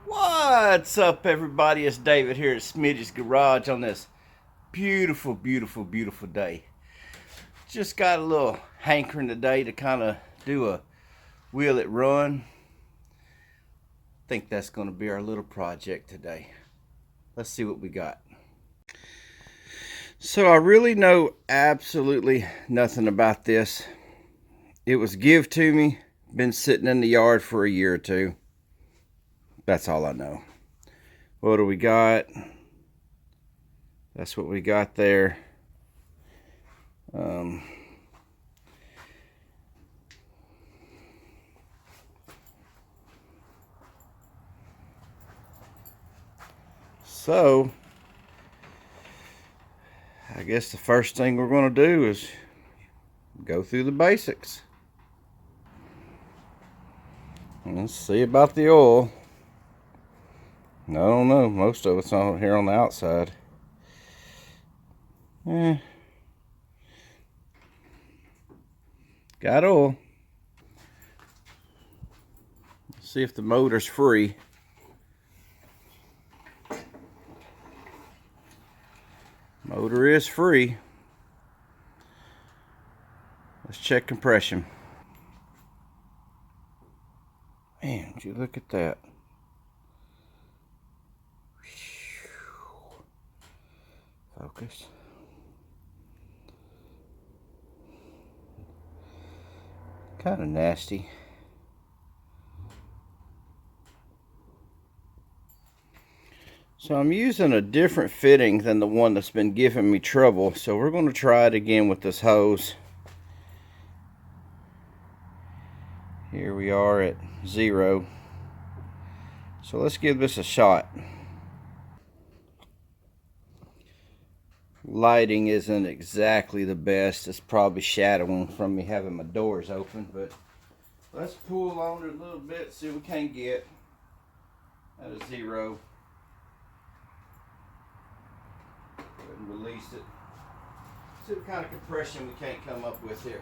What's up, everybody? It's David here at Smidge's Garage on this beautiful, beautiful, beautiful day. Just got a little hankering today to kind of do a wheel it run. I think that's going to be our little project today. Let's see what we got. So I really know absolutely nothing about this. It was give to me, been sitting in the yard for a year or two. That's all I know. What do we got? That's what we got there. So, I guess the first thing we're going to do is go through the basics. Let's see about the oil. I don't know. Most of it's on here on the outside. Got oil. Let's see if the motor's free. Motor is free. Let's check compression. Man, would you look at that. Focus. Kind of nasty. So I'm using a different fitting than the one that's been giving me trouble. So we're going to try it again with this hose. Here we are at 0. So let's give this a shot. Lighting isn't exactly the best. It's probably shadowing from me having my doors open, but let's pull on it a little bit, see what we can get at a 0. Go ahead and release it. See what kind of compression we can't come up with here.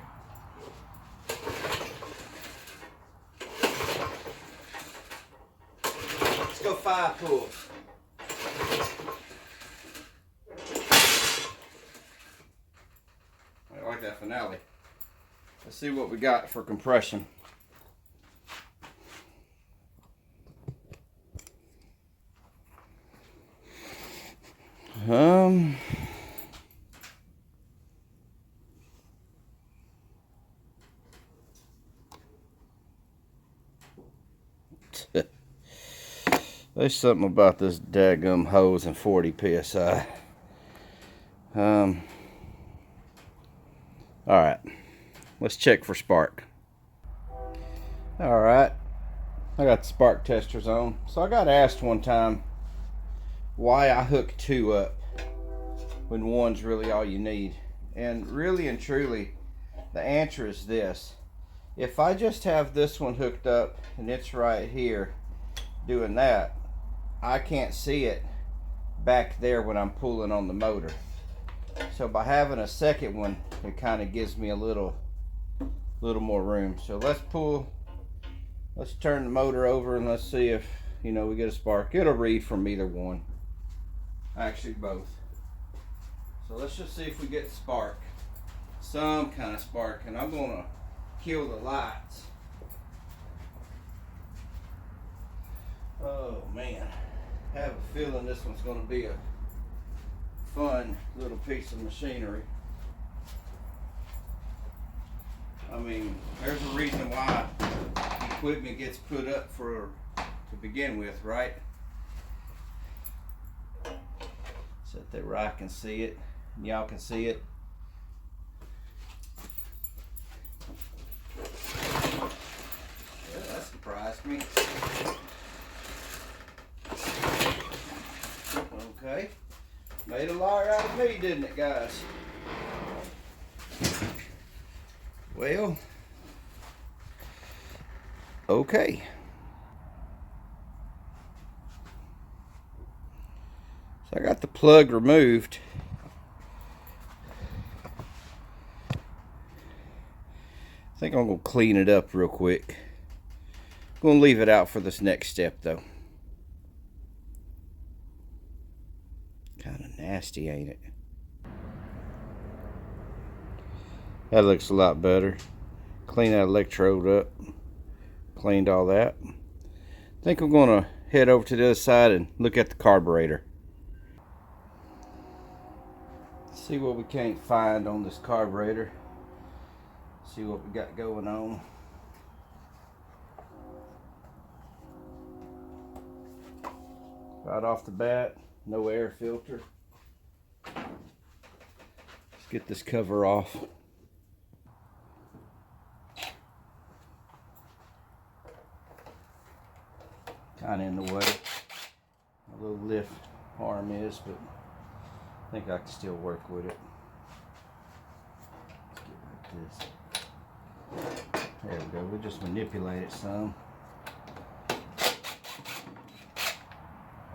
Let's go 5 pulls. I like that finale. Let's see what we got for compression. There's something about this daggum hose and 40 psi. Alright, let's check for spark. Alright, I got the spark testers on. So I got asked one time why I hook 2 up when 1's really all you need. And really and truly, the answer is this. If I just have this one hooked up and it's right here doing that, I can't see it back there when I'm pulling on the motor. So by having a second one, it kind of gives me a little more room. So let's turn the motor over and let's see if, we get a spark. It'll read from either one. Actually, both. So let's just see if we get spark. Some kind of spark. And I'm going to kill the lights. Oh, man. I have a feeling this one's going to be a fun little piece of machinery. I mean, there's a reason why equipment gets put up to begin with, right? Set there where I can see it, and y'all can see it. Yeah, that surprised me. Okay. Made a liar out of me, didn't it, guys? Well, okay. So I got the plug removed. I think I'm going to clean it up real quick. I'm going to leave it out for this next step, though. nasty, ain't it? That looks a lot better. Clean that electrode up. Cleaned all that. I think I'm gonna head over to the other side and look at the carburetor. See what we can't find on this carburetor. See what we got going on. Right off the bat, no air filter. Let's get this cover off. Kind of in the way. A little lift arm is, but I think I can still work with it. Let's get like this. There we go. We'll just manipulate it some.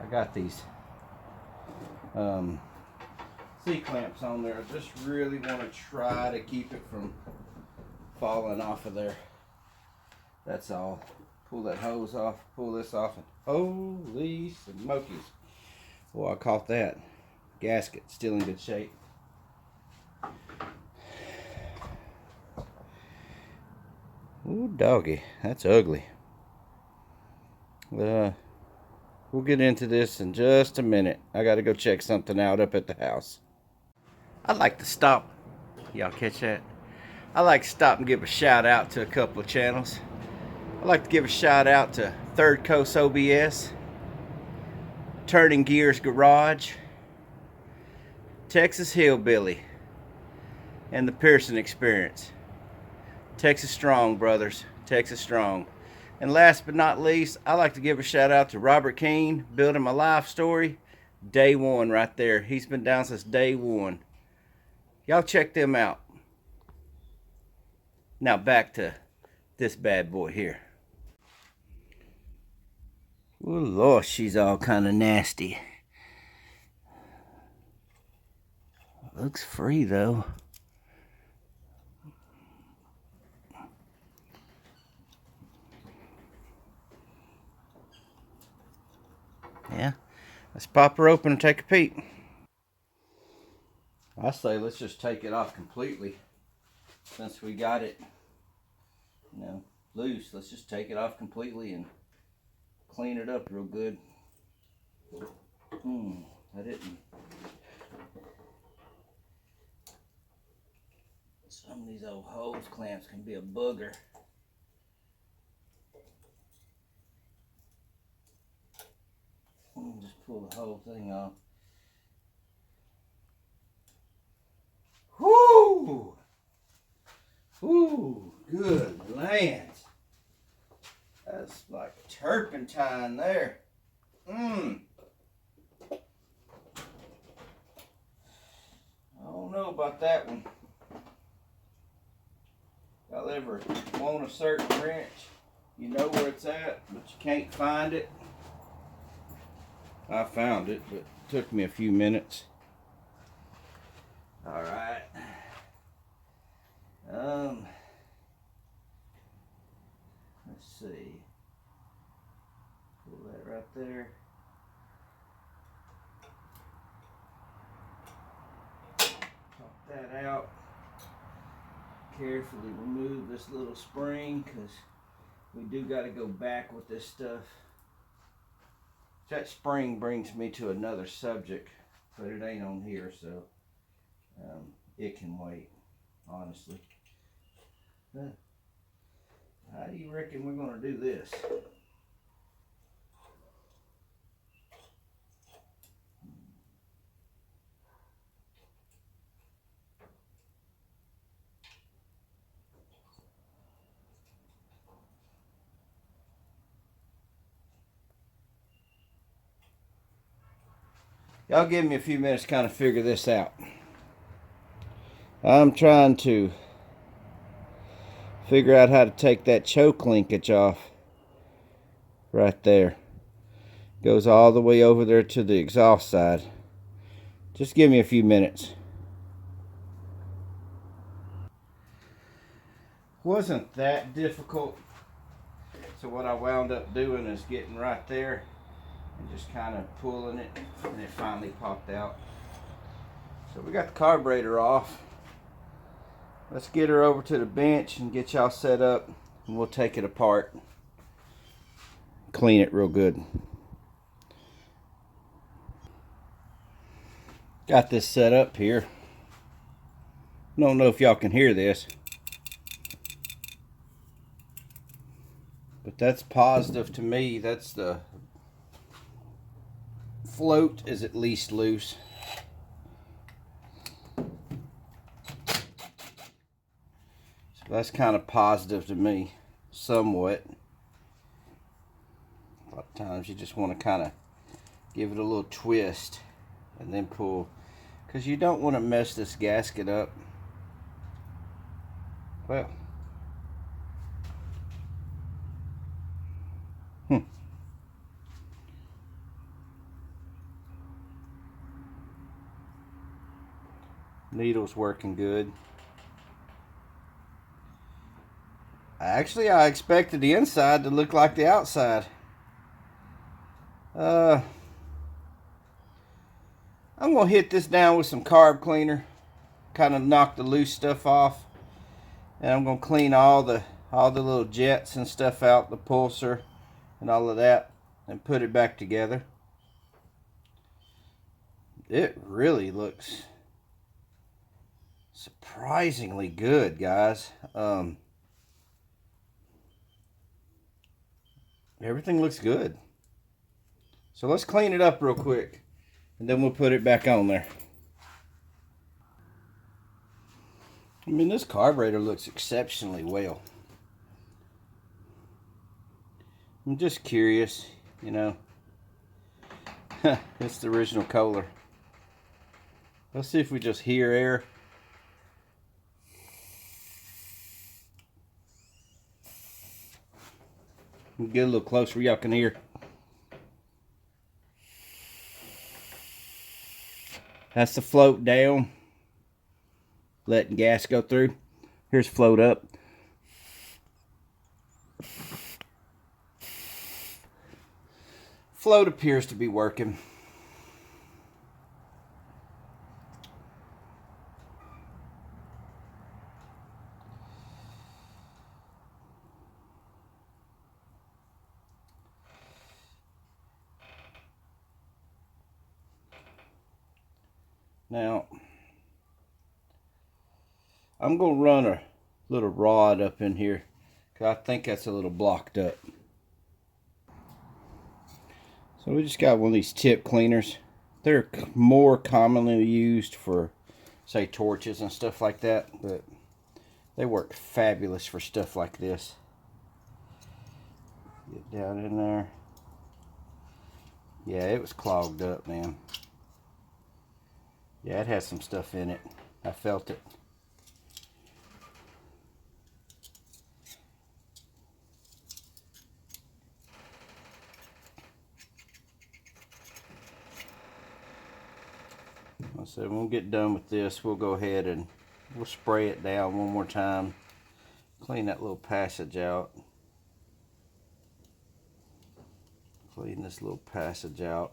I got these C-clamps on there. I just really want to try to keep it from falling off of there. That's all. Pull that hose off, pull this off, and holy smokies. Well, I caught that. Gasket still in good shape. Ooh, doggy, that's ugly. We'll get into this in just a minute. I gotta go check something out up at the house. I'd like to stop. Y'all catch that? I'd like to stop and give a shout out to a couple of channels. I'd like to give a shout out to Third Coast OBS, Turning Gears Garage, Texas Hillbilly, and the Pearson Experience. Texas Strong, brothers. Texas Strong. And last but not least, I'd like to give a shout out to Robert Keene, Building My Life Story. Day one right there. He's been down since day one. Y'all check them out. Now back to this bad boy here. Oh Lord, she's all kind of nasty. Looks free though. Yeah, let's pop her open and take a peek. I say let's just take it off completely. Since we got it, you know, loose, let's just take it off completely and clean it up real good. I didn't. Some of these old hose clamps can be a booger. Just pull the whole thing off. Whoo! Ooh, good land. That's like turpentine there. I don't know about that one. Y'all ever want a certain wrench? You know where it's at, but you can't find it. I found it, but it took me a few minutes. All right. Let's see. Pull that right there. Pop that out. Carefully remove this little spring because we do got to go back with this stuff. That spring brings me to another subject, but it ain't on here, so it can wait, honestly. How do you reckon we're going to do this? Y'all give me a few minutes to kind of figure this out. I'm trying to figure out how to take that choke linkage off right there. Goes all the way over there to the exhaust side. Just give me a few minutes. Wasn't that difficult. So what I wound up doing is getting right there and just kind of pulling it, and it finally popped out. So we got the carburetor off. Let's get her over to the bench and get y'all set up, and we'll take it apart. Clean it real good. Got this set up here. Don't know if y'all can hear this, but that's positive to me. That's the float is at least loose. So that's kind of positive to me, somewhat. A lot of times you just want to kind of give it a little twist and then pull, because you don't want to mess this gasket up. Well, needle's working good. Actually, I expected the inside to look like the outside. I'm gonna hit this down with some carb cleaner, kind of knock the loose stuff off, and I'm gonna clean all the little jets and stuff out, the pulser and all of that, and put it back together. It really looks surprisingly good, guys. Everything looks good. So let's clean it up real quick, and then we'll put it back on there. I mean, this carburetor looks exceptionally well. I'm just curious, you know. It's the original Kohler. Let's see if we just hear air. Get a little closer, y'all can hear. That's the float down, letting gas go through. Here's float up. Float appears to be working. Now, I'm going to run a little rod up in here, because I think that's a little blocked up. So we just got one of these tip cleaners. They're more commonly used for, say, torches and stuff like that, but they work fabulous for stuff like this. Get down in there. Yeah, it was clogged up, man. Yeah, it has some stuff in it. I felt it. I said, when we get done with this, we'll go ahead and we'll spray it down one more time. Clean that little passage out. Clean this little passage out.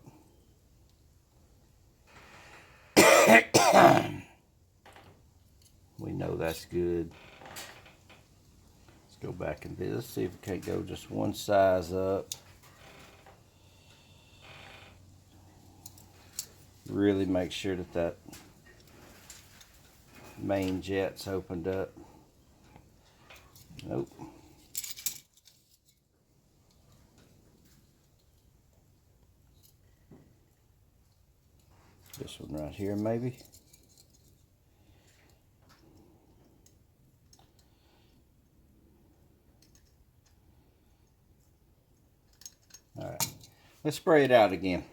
We know that's good. Let's go back and let's see if we can't go just one size up. Really make sure that that main jet's opened up. Nope. This one right here, maybe. All right, let's spray it out again.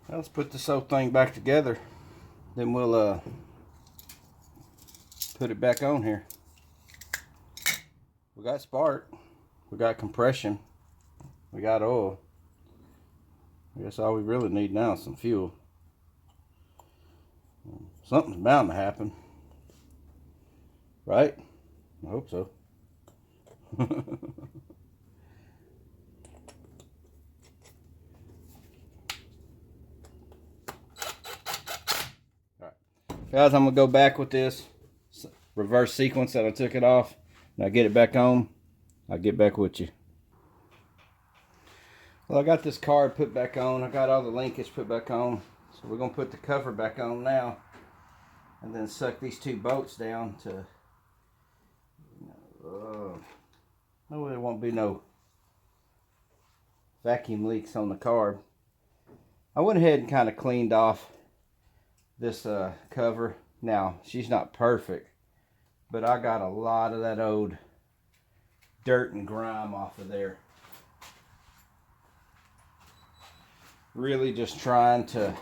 Now let's put this whole thing back together. Then we'll put it back on here. We got spark. We got compression. We got oil. I guess all we really need now is some fuel. Something's bound to happen. Right? I hope so. Guys, I'm gonna go back with this reverse sequence that I took it off. When I get it back on, I'll get back with you. Well, I got this card put back on. I got all the linkage put back on. So we're gonna put the cover back on now, and then suck these two bolts down to. No, there won't be no vacuum leaks on the carb. I went ahead and kind of cleaned off this cover. Now, she's not perfect, but I got a lot of that old dirt and grime off of there. Really just trying to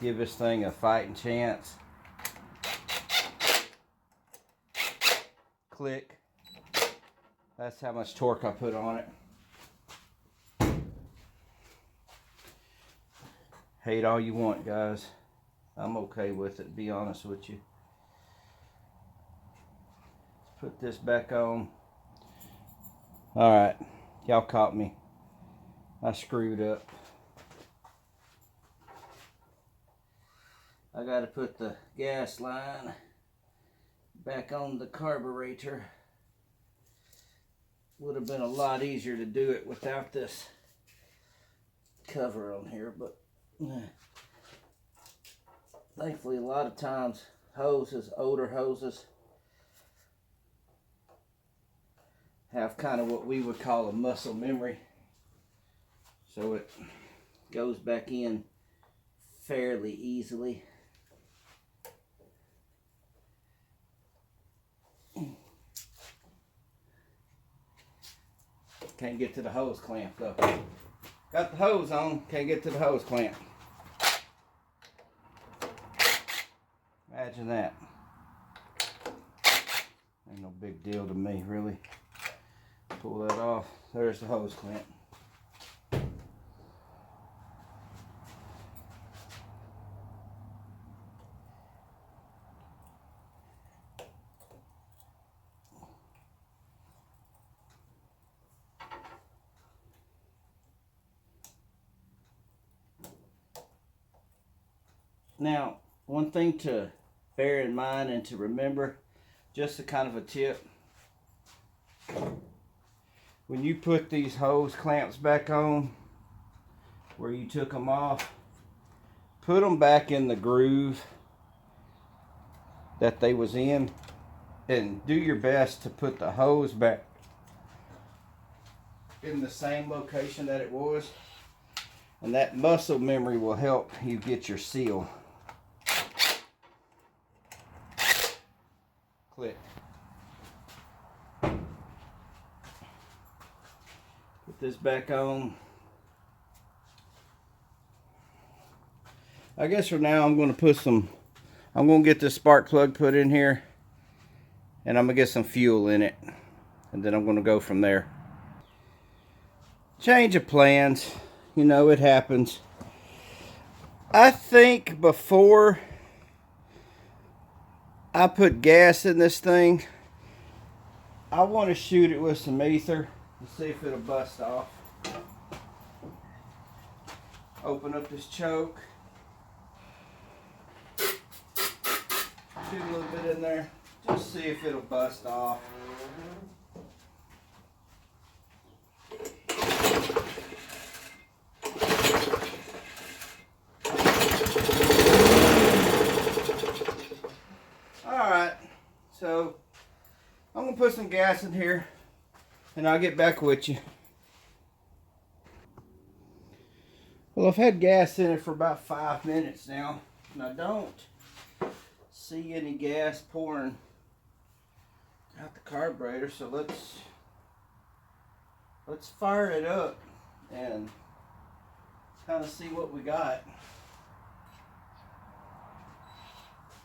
give this thing a fighting chance. Click. That's how much torque I put on it. Hate all you want, guys. I'm okay with it, to be honest with you. Let's put this back on. Alright, y'all caught me. I screwed up. I gotta put the gas line back on the carburetor. Would have been a lot easier to do it without this cover on here, but thankfully a lot of times hoses, older hoses, have kind of what we would call a muscle memory, so it goes back in fairly easily. Can't get to the hose clamp though. Got the hose on, can't get to the hose clamp. Imagine that. Ain't no big deal to me, really. Pull that off. There's the hose clamp. Now, one thing to bear in mind and to remember, just a kind of a tip, when you put these hose clamps back on where you took them off, put them back in the groove that they was in, and do your best to put the hose back in the same location that it was, and that muscle memory will help you get your seal. Click. Put this back on. I guess for now I'm going to get this spark plug put in here, and I'm going to get some fuel in it, and then I'm going to go from there. Change of plans, you know, it happens. I think before I put gas in this thing, I want to shoot it with some ether and see if it'll bust off. Open up this choke. Shoot a little bit in there. Just see if it'll bust off. Alright, so I'm going to put some gas in here and I'll get back with you. Well, I've had gas in it for about 5 minutes now, and I don't see any gas pouring out the carburetor, so let's fire it up and kind of see what we got.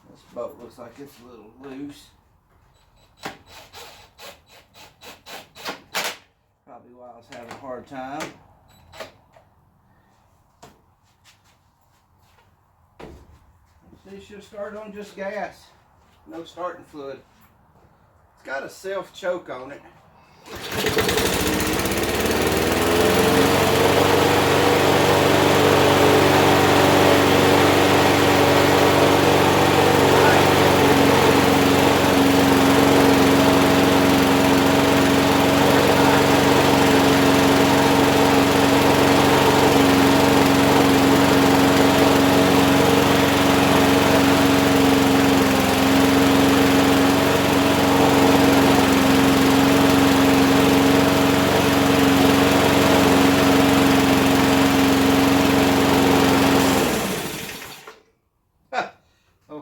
This bolt looks like it's a little loose. Probably why I was having a hard time. See, it should start on just gas. No starting fluid. It's got a self choke on it.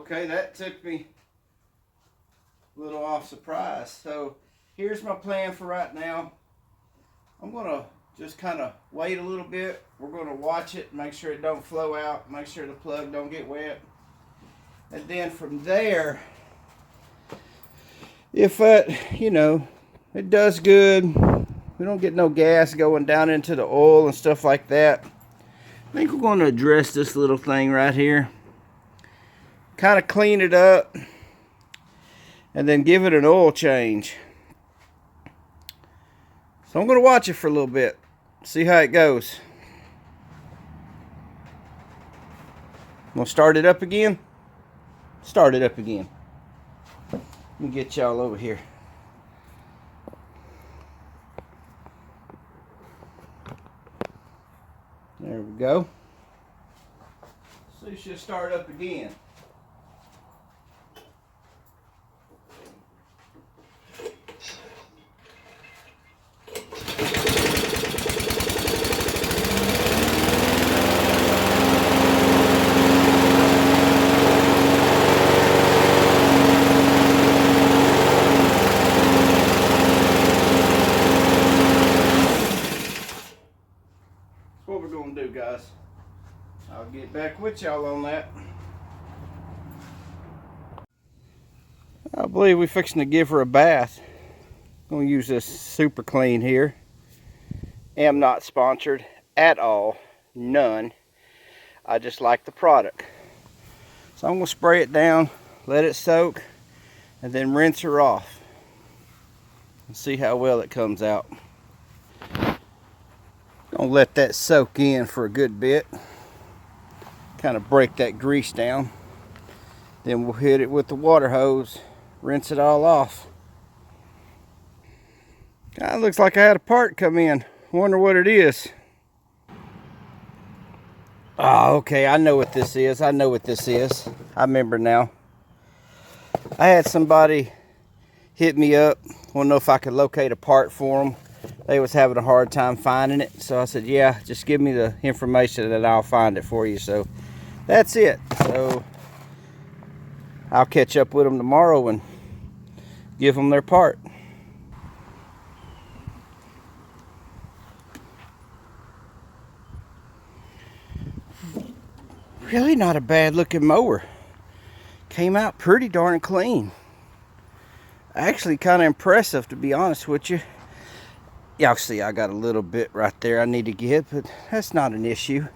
Okay, that took me a little off surprise. So here's my plan for right now. I'm gonna just kind of wait a little bit. We're gonna watch it, make sure it don't flow out, make sure the plug don't get wet. And then from there, if you know, it does good, we don't get no gas going down into the oil and stuff like that, I think we're going to address this little thing right here, kind of clean it up, and then give it an oil change. So I'm going to watch it for a little bit, see how it goes. I'm going to start it up again. Start it up again. Let me get y'all over here. There we go. So you should start up again. What we're going to do, guys, I'll get back with y'all on that. I believe we're fixing to give her a bath. I'm going to use this super clean here. Am not sponsored at all, none. I just like the product. So I'm going to spray it down, let it soak, and then rinse her off and see how well it comes out. Gonna let that soak in for a good bit, kind of break that grease down. Then we'll hit it with the water hose, rinse it all off. Kind of looks like I had a part come in. Wonder what it is. Oh, okay, I know what this is. I know what this is. I remember now. I had somebody hit me up, want to know if I could locate a part for them. They was having a hard time finding it, so I said, yeah, just give me the information and I'll find it for you. So that's it. So I'll catch up with them tomorrow and give them their part. Really not a bad looking mower. Came out pretty darn clean. Actually kind of impressive, to be honest with you. Y'all see I got a little bit right there I need to get, but that's not an issue.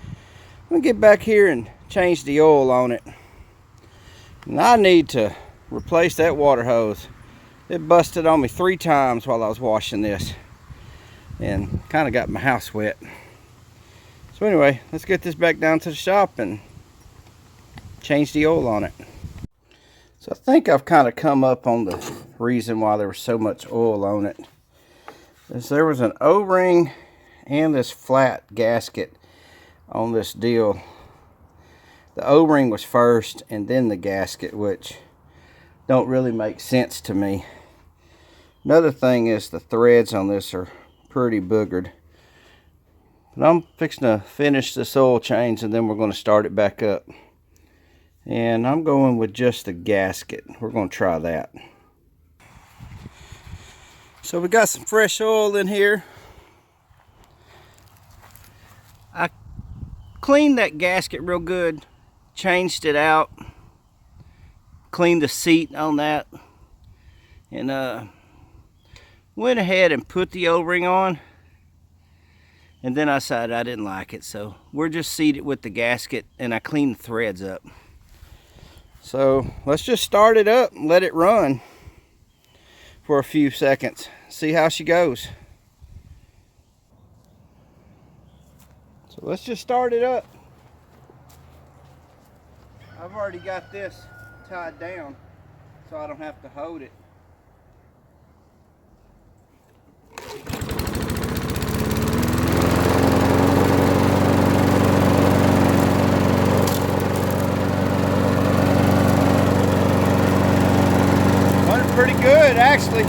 I'm gonna get back here and change the oil on it. And I need to replace that water hose. It busted on me 3 times while I was washing this and kind of got my house wet. So anyway, let's get this back down to the shop and change the oil on it. So I think I've kind of come up on the reason why there was so much oil on it. There was an O-ring and this flat gasket on this deal. The O-ring was first and then the gasket, which don't really make sense to me. Another thing is the threads on this are pretty boogered. But I'm fixing to finish this oil change and then we're going to start it back up. And I'm going with just the gasket. We're going to try that. So we got some fresh oil in here. I cleaned that gasket real good. Changed it out. Cleaned the seat on that. And went ahead and put the O-ring on. And then I decided I didn't like it. So we're just seated with the gasket and I cleaned the threads up. So let's just start it up and let it run for a few seconds. See how she goes. So let's just start it up. I've already got this tied down so I don't have to hold it. Pretty good, actually.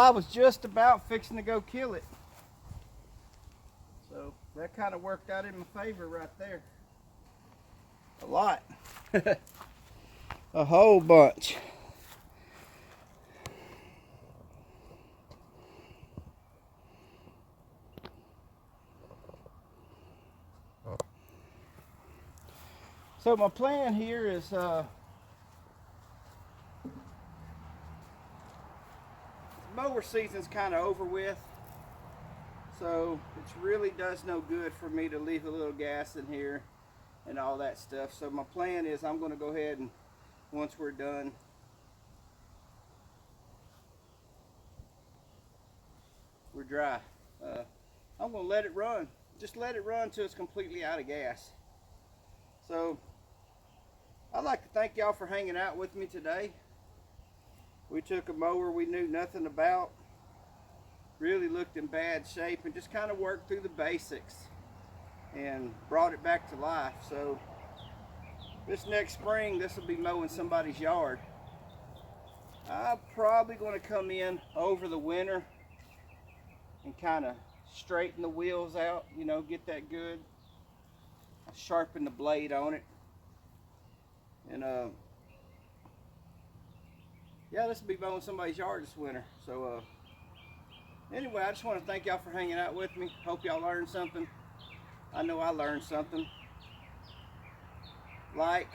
I was just about fixing to go kill it. So that kind of worked out in my favor right there. A lot. A whole bunch. So my plan here is mower season's kind of over with, so it really does no good for me to leave a little gas in here and all that stuff. So my plan is I'm going to go ahead and once we're done, we're dry, I'm going to let it run. Just let it run till it's completely out of gas. So I'd like to thank y'all for hanging out with me today. We took a mower we knew nothing about, really looked in bad shape, and just kind of worked through the basics and brought it back to life. So this next spring, this will be mowing somebody's yard. I'm probably going to come in over the winter and kind of straighten the wheels out, you know, get that good, sharpen the blade on it, and yeah, this will be mowing somebody's yard this winter. So anyway, I just want to thank y'all for hanging out with me. Hope y'all learned something. I know I learned something. Like,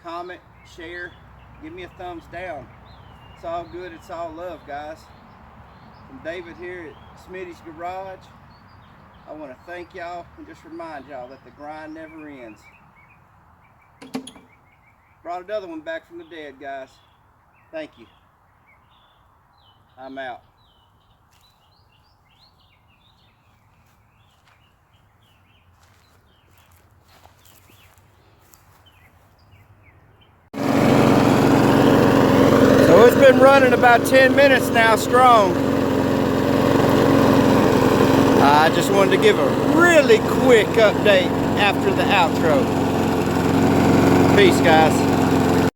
comment, share, give me a thumbs down. It's all good, it's all love, guys. From David here at Smitty's Garage, I want to thank y'all and just remind y'all that the grind never ends. Brought another one back from the dead, guys. Thank you. I'm out. So it's been running about 10 minutes now strong. I just wanted to give a really quick update after the outro. Peace, guys.